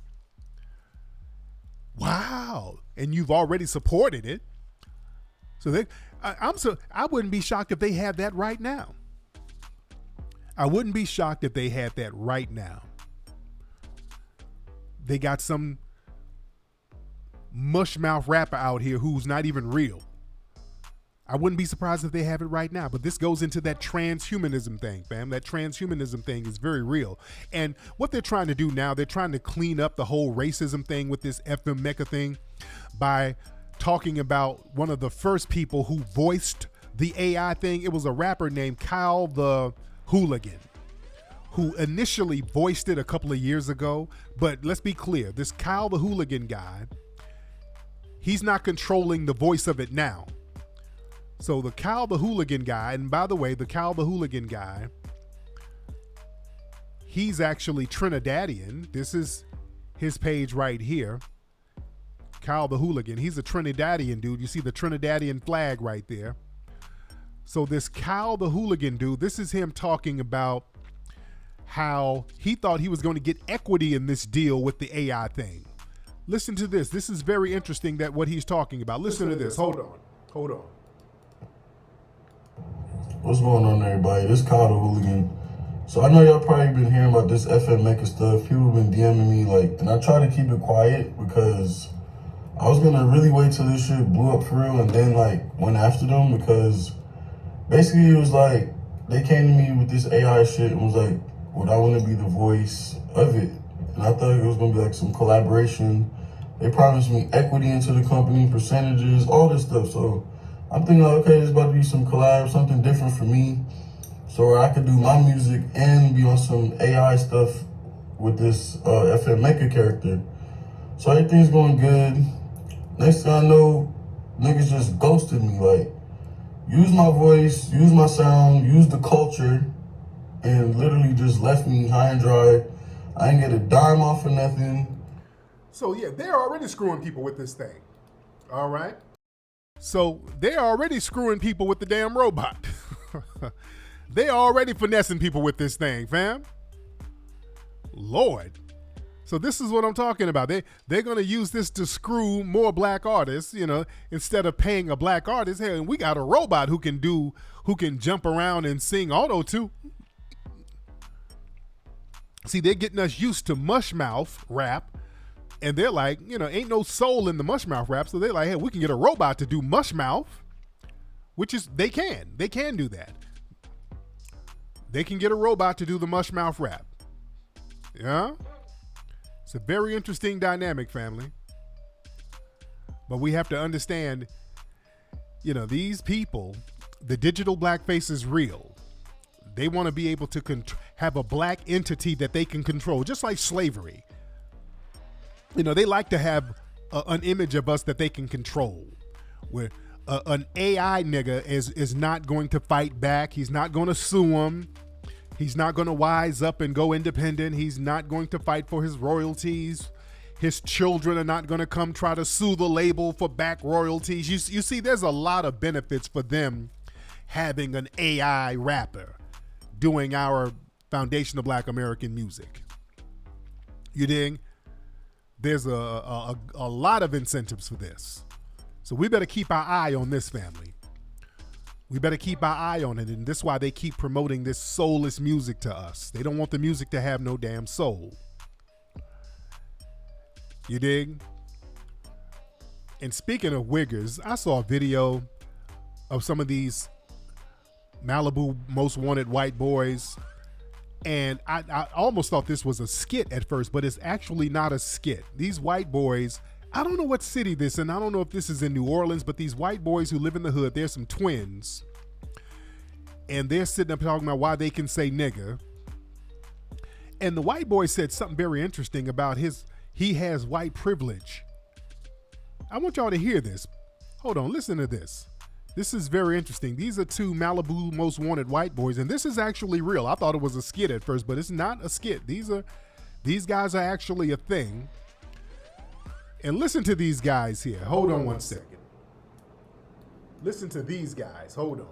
Wow. And you've already supported it. So I wouldn't be shocked if they had that right now. I wouldn't be shocked if they had that right now. They got some mushmouth rapper out here who's not even real. I wouldn't be surprised if they have it right now, but this goes into that transhumanism thing, fam. That transhumanism thing is very real. And what they're trying to do now, they're trying to clean up the whole racism thing with this FM Mecha thing by talking about one of the first people who voiced the AI thing. It was a rapper named Kyle the Hooligan who initially voiced it a couple of years ago. But let's be clear, this Kyle the Hooligan guy, he's not controlling the voice of it now. So the Kyle the Hooligan guy, and by the way, the Kyle the Hooligan guy, he's actually Trinidadian. This is his page right here. Kyle the Hooligan. He's a Trinidadian dude. You see the Trinidadian flag right there. So this Kyle the Hooligan dude, this is him talking about how he thought he was going to get equity in this deal with the AI thing. Listen to this. This is very interesting that what he's talking about. Listen to this. Hold on. What's going on, everybody? This is Kyle the Hooligan. So I know y'all probably been hearing about this FM Maker stuff. People been DMing me, and I try to keep it quiet because I was gonna really wait till this shit blew up for real and then went after them, because basically it was they came to me with this AI shit and was like, would I want to be the voice of it? And I thought it was gonna be some collaboration. They promised me equity into the company, percentages, all this stuff. So I'm thinking, okay, there's about to be some collab, something different for me, so I could do my music and be on some AI stuff with this FM Maker character. So everything's going good. Next thing I know, niggas just ghosted me. Use my voice, use my sound, use the culture, and literally just left me high and dry. I ain't get a dime off of nothing. So yeah, they're already screwing people with this thing. All right. So they're already screwing people with the damn robot. They're already finessing people with this thing, fam. Lord. So this is what I'm talking about. They're going to use this to screw more black artists, instead of paying a black artist. Hey, and we got a robot who can jump around and sing auto too. See, they're getting us used to mushmouth rap, and they're like, ain't no soul in the mushmouth rap. So they're like, hey, we can get a robot to do mushmouth, which is, they can do that. They can get a robot to do the mushmouth rap. Yeah. It's a very interesting dynamic, family. But we have to understand, these people, the digital blackface is real. They want to be able to have a black entity that they can control, just like slavery. They like to have an image of us that they can control, where an AI nigga is not going to fight back. He's not going to sue them. He's not going to wise up and go independent. He's not going to fight for his royalties. His children are not going to come try to sue the label for back royalties. You see, there's a lot of benefits for them having an AI rapper doing our foundational Black American music. You dig? There's a lot of incentives for this. So we better keep our eye on this, family. We better keep our eye on it. And this is why they keep promoting this soulless music to us. They don't want the music to have no damn soul. You dig? And speaking of wiggers, I saw a video of some of these Malibu most wanted white boys. And I almost thought this was a skit at first, but it's actually not a skit. These white boys, I don't know what city this is, and I don't know if this is in New Orleans, but these white boys who live in the hood, there's some twins. And they're sitting up talking about why they can say nigga. And the white boy said something very interesting about he has white privilege. I want y'all to hear this. Hold on, listen to this. This is very interesting. These are two Malibu most wanted white boys, and this is actually real. I thought it was a skit at first, but it's not a skit. These guys are actually a thing. And listen to these guys here. Hold on one second. Listen to these guys. Hold on.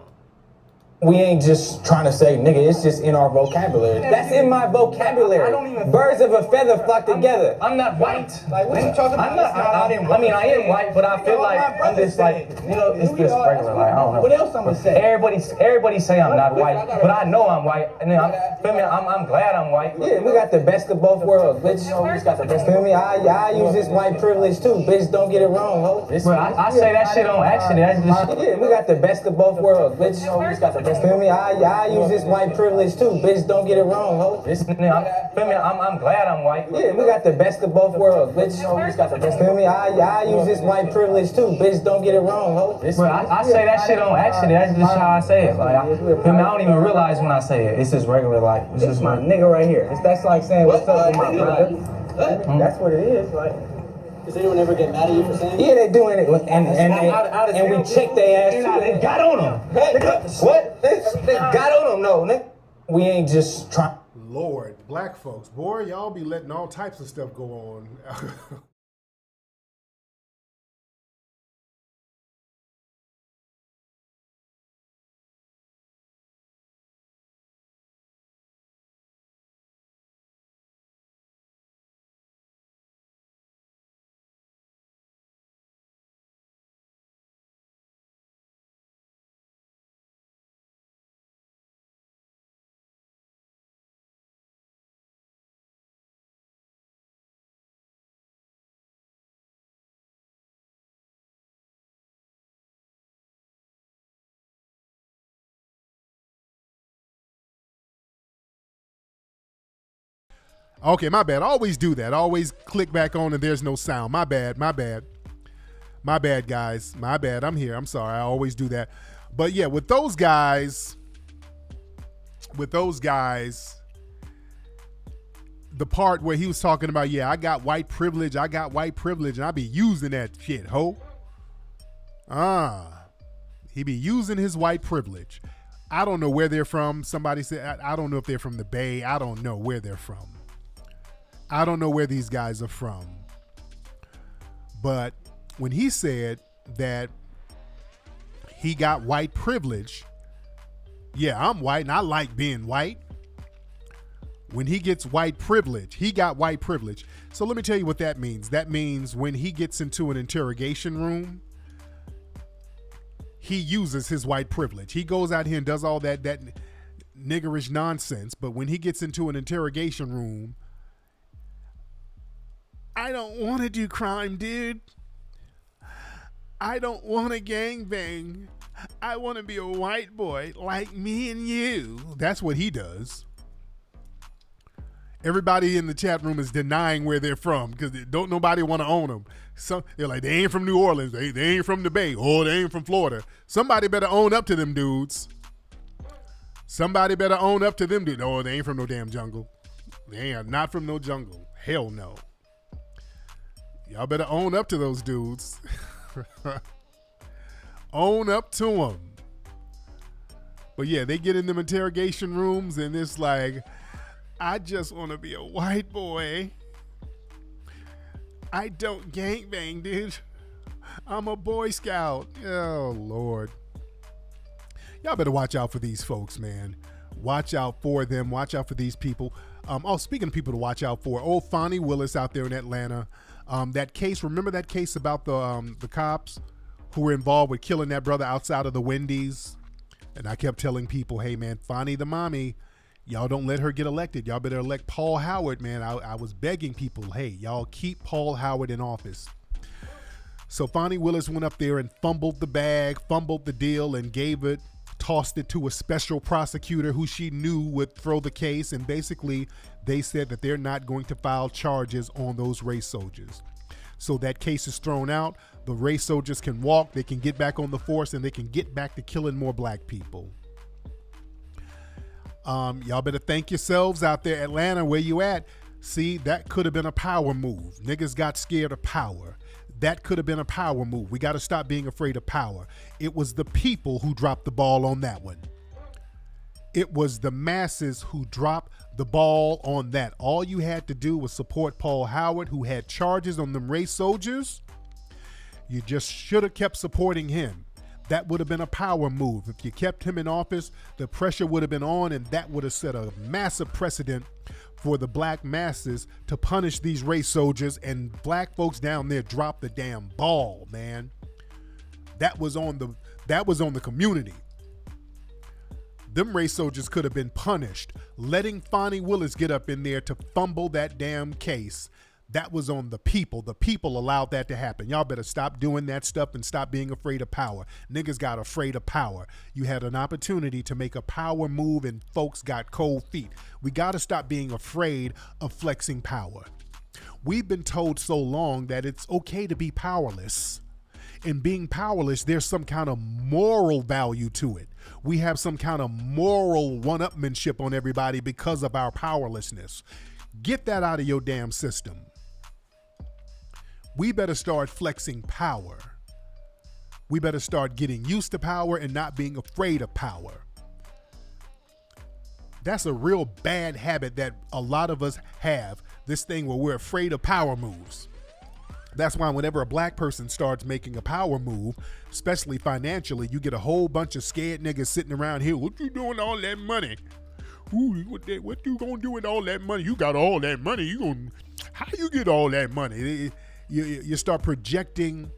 We ain't just trying to say nigga, it's just in our vocabulary. That's in my vocabulary. I don't even. Birds of a feather flock together. I'm not white. Like, what you talking about? I mean, I am white, but I feel like I'm just like, you know, it's just regular. Like, I don't know. What else I'm gonna say? Everybody say I'm not white, but I know I'm white. And then I'm glad I'm white. Yeah, we got the best of both worlds, bitch. We got the best. Feel me? I use this white privilege too, bitch. Don't get it wrong, ho. Bro, I say that shit on accident. Yeah, we got the best of both worlds, bitch. We got the feel me? I use this white privilege too, bitch. Don't get it wrong, ho. Feel me? I'm glad I'm white. Yeah, we got the best of both worlds, bitch. Feel me? I use this white privilege too, bitch. Don't get it wrong, ho. Bro, I say that shit on accident. That's just how I say it. Like, feel me? I don't even realize when I say it. It's just regular, like, it's just my nigga right here. That's like saying what's up with my brother. That's what it is, like. Does anyone ever get mad at you for saying that? Yeah, they doing it, and we check their ass too. They got on them. What? They got on them, no, nigga. We ain't just trying. Lord, black folks, boy, y'all be letting all types of stuff go on. Okay, my bad. I always do that. I always click back on and there's no sound. My bad, guys. My bad. I'm here. I'm sorry. I always do that. But yeah, with those guys, the part where he was talking about, yeah, I got white privilege, and I be using that shit, ho. He be using his white privilege. I don't know where they're from. Somebody said, I don't know if they're from the Bay. I don't know where they're from. I don't know where these guys are from. But when he said that he got white privilege, yeah, I'm white and I like being white. When he gets white privilege, he got white privilege. So let me tell you what that means. That means when he gets into an interrogation room, he uses his white privilege. He goes out here and does all that niggerish nonsense. But when he gets into an interrogation room, I don't want to do crime, dude. I don't want to gangbang. I want to be a white boy like me and you. That's what he does. Everybody in the chat room is denying where they're from because don't nobody want to own them. So they're like, they ain't from New Orleans. They ain't from the Bay. Oh, they ain't from Florida. Somebody better own up to them dudes. Somebody better own up to them dudes. Oh, they ain't from no damn jungle. They are not from no jungle. Hell no. Y'all better own up to those dudes. Own up to them. But yeah, they get in them interrogation rooms and it's like, I just want to be a white boy. I don't gangbang, dude. I'm a Boy Scout. Oh, Lord. Y'all better watch out for these folks, man. Watch out for them. Watch out for these people. Speaking of people to watch out for, old Fonnie Willis out there in Atlanta. That case, remember that case about the cops who were involved with killing that brother outside of the Wendy's? And I kept telling people, hey, man, Fonnie the mommy, y'all don't let her get elected. Y'all better elect Paul Howard, man. I was begging people, hey, y'all keep Paul Howard in office. So Fonnie Willis went up there and fumbled the bag, fumbled the deal, and tossed it to a special prosecutor who she knew would throw the case. And basically, they said that they're not going to file charges on those race soldiers. So that case is thrown out. The race soldiers can walk, they can get back on the force, and they can get back to killing more black people. Y'all better thank yourselves out there, Atlanta, where you at? See, that could have been a power move. Niggas got scared of power. That could have been a power move. We got to stop being afraid of power. It was the people who dropped the ball on that one. It was the masses who dropped the ball on that. All you had to do was support Paul Howard, who had charges on them race soldiers. You just should have kept supporting him. That would have been a power move. If you kept him in office, the pressure would have been on, and that would have set a massive precedent for the black masses to punish these race soldiers, and black folks down there dropped the damn ball, man. That was on the community. Them race soldiers could have been punished. Letting Fonnie Willis get up in there to fumble that damn case, that was on the people. The people allowed that to happen. Y'all better stop doing that stuff and stop being afraid of power. Niggas got afraid of power. You had an opportunity to make a power move and folks got cold feet. We got to stop being afraid of flexing power. We've been told so long that it's okay to be powerless. In being powerless, there's some kind of moral value to it. We have some kind of moral one-upmanship on everybody because of our powerlessness. Get that out of your damn system. We better start flexing power. We better start getting used to power and not being afraid of power. That's a real bad habit that a lot of us have, this thing where we're afraid of power moves. That's why whenever a black person starts making a power move, especially financially, you get a whole bunch of scared niggas sitting around here. What you doing all that money? Ooh, what you gonna do with all that money? You got all that money. How you get all that money? You start projecting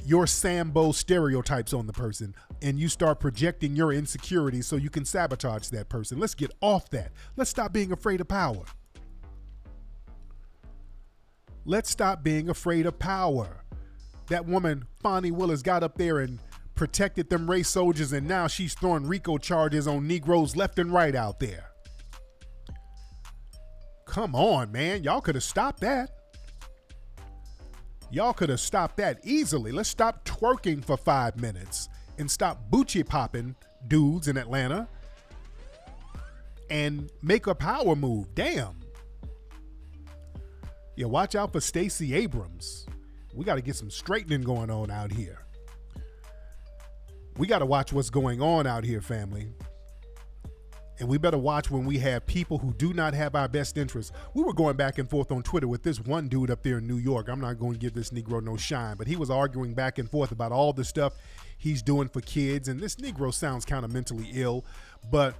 your Sambo stereotypes on the person, and you start projecting your insecurities so you can sabotage that person. Let's get off that. Let's stop being afraid of power. Let's stop being afraid of power. That woman, Fonnie Willis, got up there and protected them race soldiers, and now she's throwing RICO charges on Negroes left and right out there. Come on, man. Y'all could have stopped that. Y'all could have stopped that easily. Let's stop twerking for 5 minutes and stop Bucci popping dudes in Atlanta and make a power move. Damn. Yeah, watch out for Stacey Abrams. We got to get some straightening going on out here. We got to watch what's going on out here, family. And we better watch when we have people who do not have our best interests. We were going back and forth on Twitter with this one dude up there in New York. I'm not going to give this Negro no shine, but he was arguing back and forth about all the stuff he's doing for kids. And this Negro sounds kind of mentally ill, but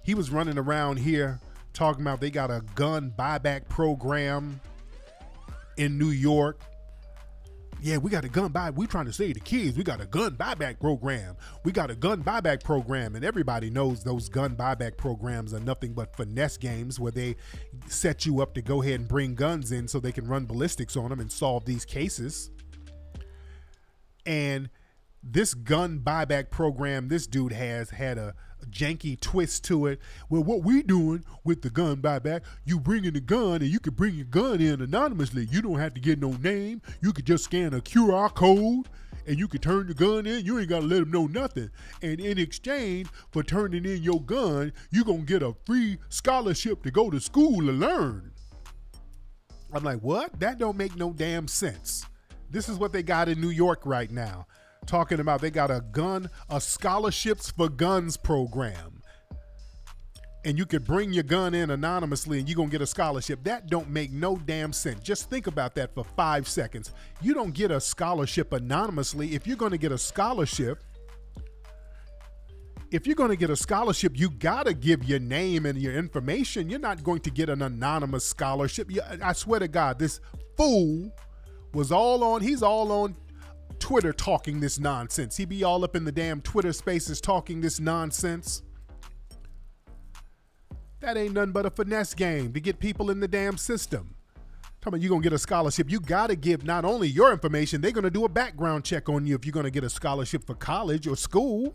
he was running around here talking about they got a gun buyback program in New York. Yeah, we got a gun buy. We trying to save the kids. We got a gun buyback program. We got a gun buyback program. And everybody knows those gun buyback programs are nothing but finesse games where they set you up to go ahead and bring guns in so they can run ballistics on them and solve these cases. And this gun buyback program, this dude has had a janky twist to it. Well, what we doing with the gun buyback, you bring in the gun and you can bring your gun in anonymously. You don't have to get no name. You could just scan a QR code and you can turn the gun in. You ain't got to let them know nothing. And in exchange for turning in your gun, you're going to get a free scholarship to go to school and learn. I'm like, what? That don't make no damn sense. This is what they got in New York right now. Talking about they got a scholarships for guns program. And you could bring your gun in anonymously and you're going to get a scholarship. That don't make no damn sense. Just think about that for 5 seconds. You don't get a scholarship anonymously. If you're going to get a scholarship, if you're going to get a scholarship, you got to give your name and your information. You're not going to get an anonymous scholarship. I swear to God, this fool he's all on Twitter talking this nonsense. He be all up in the damn Twitter spaces talking this nonsense. That ain't nothing but a finesse game to get people in the damn system. Tell me you're going to get a scholarship. You got to give not only your information, they're going to do a background check on you if you're going to get a scholarship for college or school.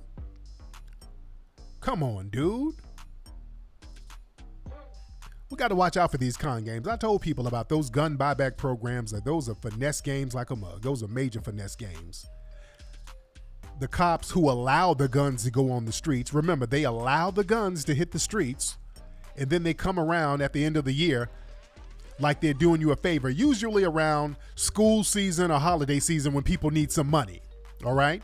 Come on, dude. We got to watch out for these con games. I told people about those gun buyback programs. Those are finesse games like a mug. Those are major finesse games. The cops who allow the guns to go on the streets, remember, they allow the guns to hit the streets, and then they come around at the end of the year like they're doing you a favor, usually around school season or holiday season when people need some money, all right?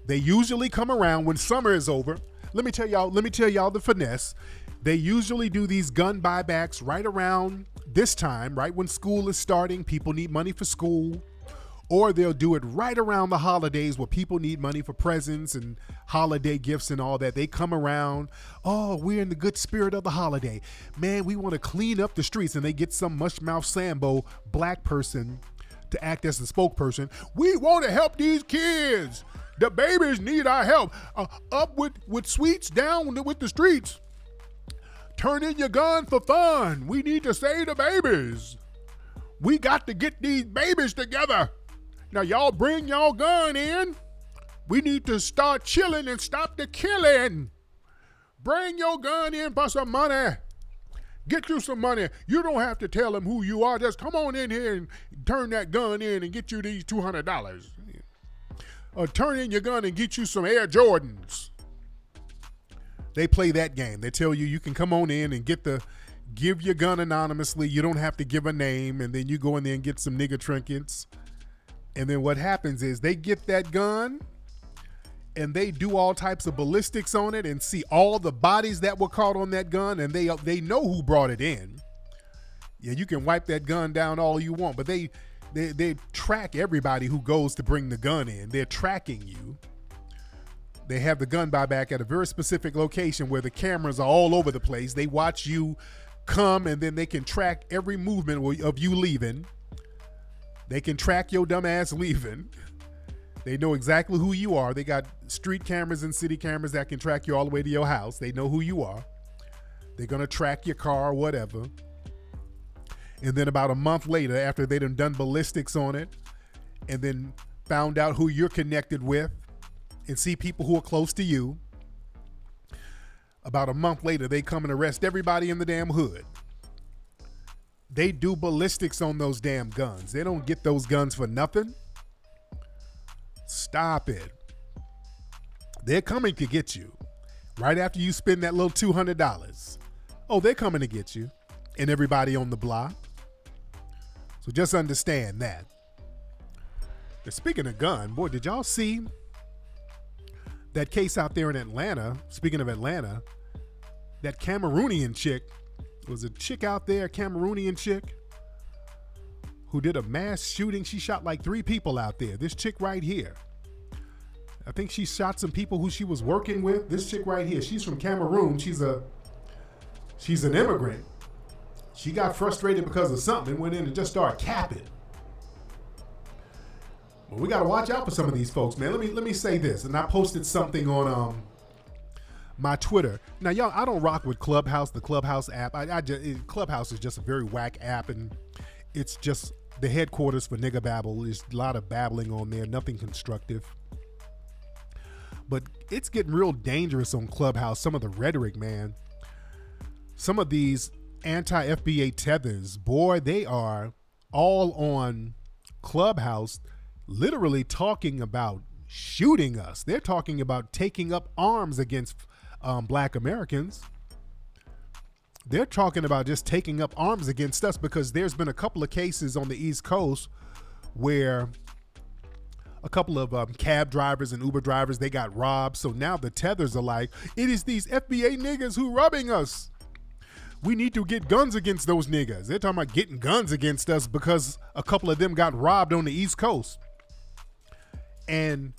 They usually come around when summer is over. Let me tell y'all the finesse. They usually do these gun buybacks right around this time, right when school is starting, people need money for school, or they'll do it right around the holidays where people need money for presents and holiday gifts and all that. They come around, oh, we're in the good spirit of the holiday. Man, we want to clean up the streets, and they get some mushmouth Sambo black person to act as the spokesperson. We want to help these kids. The babies need our help. Up with sweets, down with the streets. Turn in your gun for fun. We need to save the babies. We got to get these babies together. Now, y'all bring y'all gun in. We need to start chilling and stop the killing. Bring your gun in for some money. Get you some money. You don't have to tell them who you are. Just come on in here and turn that gun in and get you these $200. Or turn in your gun and get you some Air Jordans. They play that game. They tell you can come on in and give your gun anonymously. You don't have to give a name, and then you go in there and get some nigga trinkets. And then what happens is they get that gun and they do all types of ballistics on it and see all the bodies that were caught on that gun, and they know who brought it in. Yeah, you can wipe that gun down all you want, but they track everybody who goes to bring the gun in. They're tracking you. They have the gun buyback at a very specific location where the cameras are all over the place. They watch you come, and then they can track every movement of you leaving. They can track your dumb ass leaving. They know exactly who you are. They got street cameras and city cameras that can track you all the way to your house. They know who you are. They're going to track your car or whatever. And then about a month later, after they done ballistics on it and then found out who you're connected with and see people who are close to you, about a month later, they come and arrest everybody in the damn hood. They do ballistics on those damn guns. They don't get those guns for nothing. Stop it. They're coming to get you right after you spend that little $200. Oh, they're coming to get you and everybody on the block. So just understand that. And speaking of gun, boy, did y'all see that case out there in Atlanta? Speaking of Atlanta, that Cameroonian chick, was a chick out there, a Cameroonian chick, who did a mass shooting. She shot like 3 people out there. This chick right here. I think she shot some people who she was working with. This chick right here, she's from Cameroon. She's an immigrant. She got frustrated because of something and went in and just started capping. Well, we got to watch out for some of these folks, man. Let me say this, and I posted something on my Twitter. Now, y'all, I don't rock with Clubhouse, the Clubhouse app. Clubhouse is just a very whack app, and it's just the headquarters for nigga babble. There's a lot of babbling on there, nothing constructive. But it's getting real dangerous on Clubhouse. Some of the rhetoric, man. Some of these anti-FBA tethers, boy, they are all on Clubhouse, literally talking about shooting us. They're talking about taking up arms against Black Americans. They're talking about just taking up arms against us because there's been a couple of cases on the East Coast where a couple of cab drivers and Uber drivers, they got robbed. So now the tethers are like, it is these FBA niggas who robbing us. We need to get guns against those niggas. They're talking about getting guns against us because a couple of them got robbed on the East Coast. And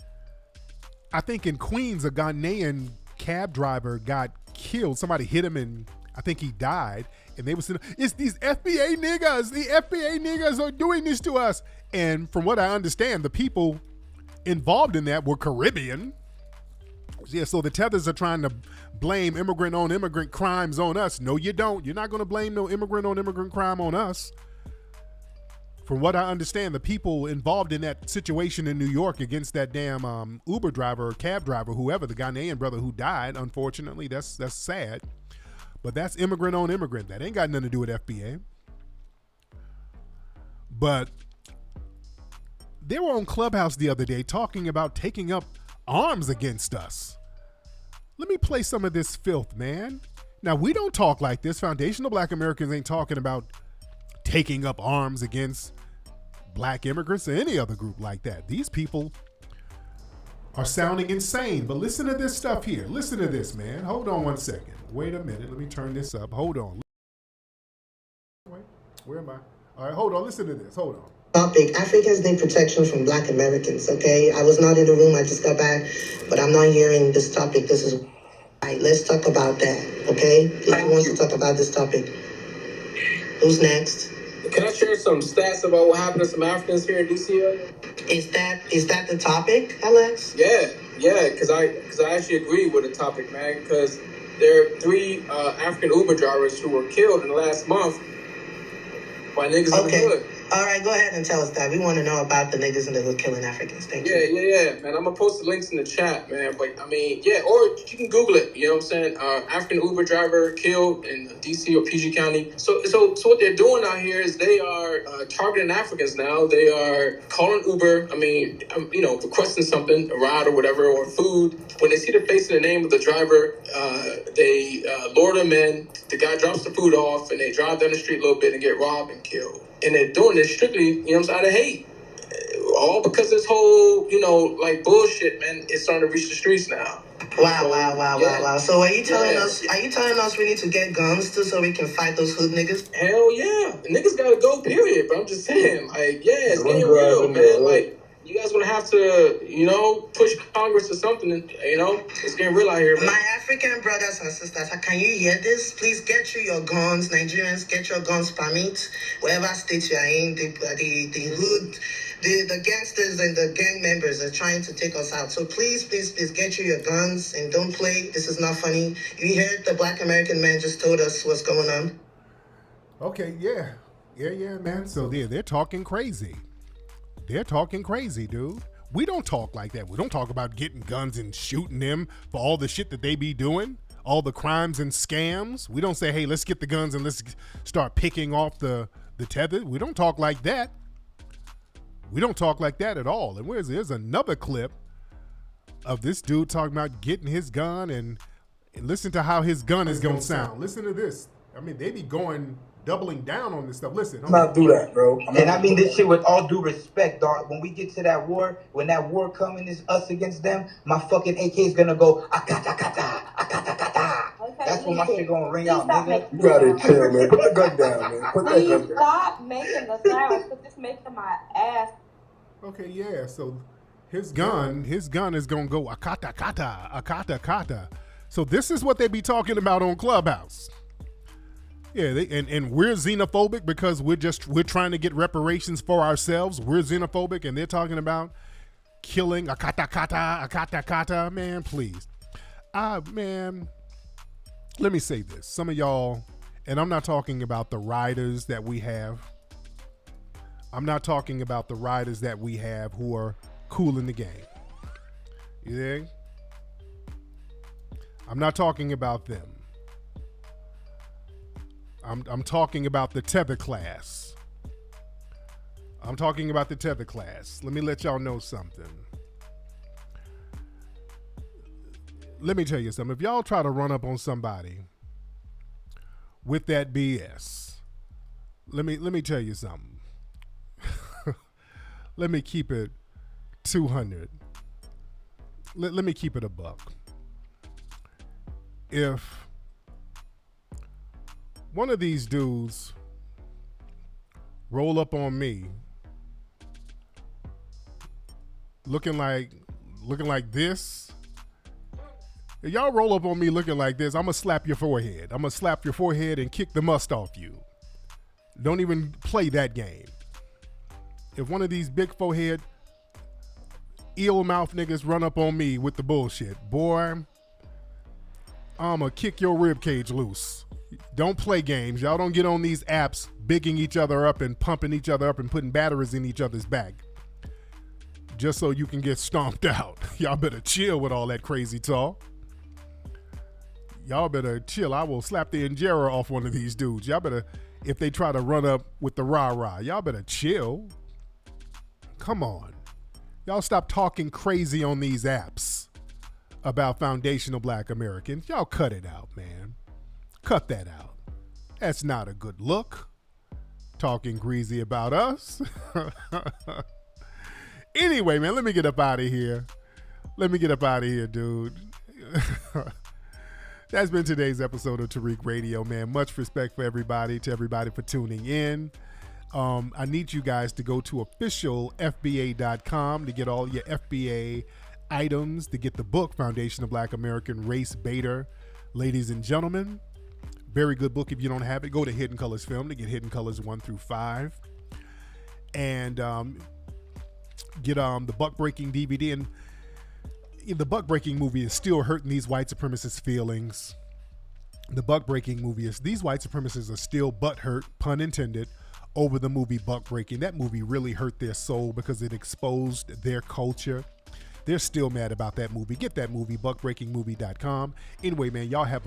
I think in Queens, a Ghanaian cab driver got killed. Somebody hit him and I think he died. And they were saying, it's these FBA niggas. The FBA niggas are doing this to us. And from what I understand, the people involved in that were Caribbean. Yeah, so the tethers are trying to blame immigrant-on immigrant crimes on us. No, you don't. You're not going to blame no immigrant-on immigrant crime on us. From what I understand, the people involved in that situation in New York against that damn Uber driver or cab driver, whoever, the Ghanaian brother who died, unfortunately, that's sad. But that's immigrant on immigrant. That ain't got nothing to do with FBA. But they were on Clubhouse the other day talking about taking up arms against us. Let me play some of this filth, man. Now, we don't talk like this. Foundational Black Americans ain't talking about taking up arms against black immigrants or any other group like that. These people are sounding insane. But listen to this stuff here. Listen to this, man. Hold on one second. Wait a minute. Let me turn this up. Hold on. Wait, where am I? All right, hold on. Listen to this. Hold on. Topic, Africans need protection from black Americans, okay? I was not in the room, I just got back, but I'm not hearing this topic. This is, all right, let's talk about that, okay? Who wants to talk about this topic? Who's next? Can I share some stats about what happened to some Africans here in DC area? Is that the topic, Alex? Yeah, because I actually agree with the topic, man, because there are 3 African Uber drivers who were killed in the last month by niggas in the hood. All right, go ahead and tell us that. We want to know about the niggas in the hood killing Africans. Thank you. Yeah, man. I'm going to post the links in the chat, man. But, I mean, yeah, or you can Google it. You know what I'm saying? African Uber driver killed in D.C. or PG County. So what they're doing out here is they are targeting Africans now. They are calling Uber, requesting something, a ride or whatever, or food. When they see the face and the name of the driver, they lure them in. The guy drops the food off, and they drive down the street a little bit and get robbed and killed. And they're doing this strictly, out of hate. All because this whole, bullshit, man, is starting to reach the streets now. Wow. So are you telling us we need to get guns too so we can fight those hood niggas? Hell yeah. The niggas gotta go, period. But I'm just saying, it's getting real, man. You guys gonna have to, push Congress or something, it's getting real out here, man. My African brothers and sisters, can you hear this? Please get you your guns. Nigerians, get your guns permit. Wherever state you are in, the hood, the gangsters and the gang members are trying to take us out. So please get you your guns and don't play. This is not funny. You heard the Black American man just told us what's going on. Okay, yeah, man. So they're talking crazy. They're talking crazy, dude. We don't talk like that. We don't talk about getting guns and shooting them for all the shit that they be doing, all the crimes and scams. We don't say, hey, let's get the guns and let's start picking off the tethered. We don't talk like that. We don't talk like that at all. And there's another clip of this dude talking about getting his gun and listen to how his gun is going to sound. Listen to this. I mean, they be doubling down on this stuff. Listen. I'm not do that, bro. And I mean this shit with all due respect, dog. When we get to that war, when that war coming is us against them, my fucking AK is gonna go akata kata, akata kata. Okay, that's when my shit gonna ring out, nigga. You gotta chill, man. Put the gun down, man. Put that gun down. Stop making the sounds, because it's making my ass. Okay, yeah. So his gun is gonna go akata kata, akata kata. So this is what they be talking about on Clubhouse. Yeah, and we're xenophobic because we're trying to get reparations for ourselves. We're xenophobic, and they're talking about killing akata kata. Man, please, man. Let me say this: some of y'all, and I'm not talking about the riders that we have. I'm not talking about the riders that we have who are cool in the game. You think? I'm not talking about them. I'm talking about the tether class. I'm talking about the tether class. Let me let y'all know something. Let me tell you something. If y'all try to run up on somebody with that BS, let me tell you something. Let me keep it 200. Let me keep it a buck. If one of these dudes roll up on me looking like this If y'all roll up on me looking like this, I'm going to slap your forehead. I'm going to slap your forehead and kick the must off you. Don't even play that game. If one of these big forehead, eel mouth niggas run up on me with the bullshit, boy, I'm going to kick your rib cage loose. Don't play games. Y'all don't get on these apps bigging each other up and pumping each other up and putting batteries in each other's back just so you can get stomped out. Y'all better chill with all that crazy talk. Y'all better chill. I will slap the injera off one of these dudes. Y'all better, if they try to run up with the rah-rah, y'all better chill. Come on. Y'all stop talking crazy on these apps about foundational Black Americans. Y'all cut it out, man. Cut that out. That's not a good look. Talking greasy about us. Anyway, man, let me get up out of here. Dude. That's been today's episode of Tariq Radio, man. Much respect for everybody, to everybody for tuning in. I need you guys to go to officialfba.com to get all your FBA items, to get the book, Foundation of Black American Race Baiter. Ladies and gentlemen, very good book. If you don't have it, go to Hidden Colors Film to get Hidden Colors 1 through 5. And get the Buck Breaking DVD. And the Buck Breaking movie is still hurting these white supremacists' feelings. The Buck Breaking movie is, these white supremacists are still butthurt, pun intended, over the movie Buck Breaking. That movie really hurt their soul because it exposed their culture. They're still mad about that movie. Get that movie, buckbreakingmovie.com. Anyway, man, y'all have a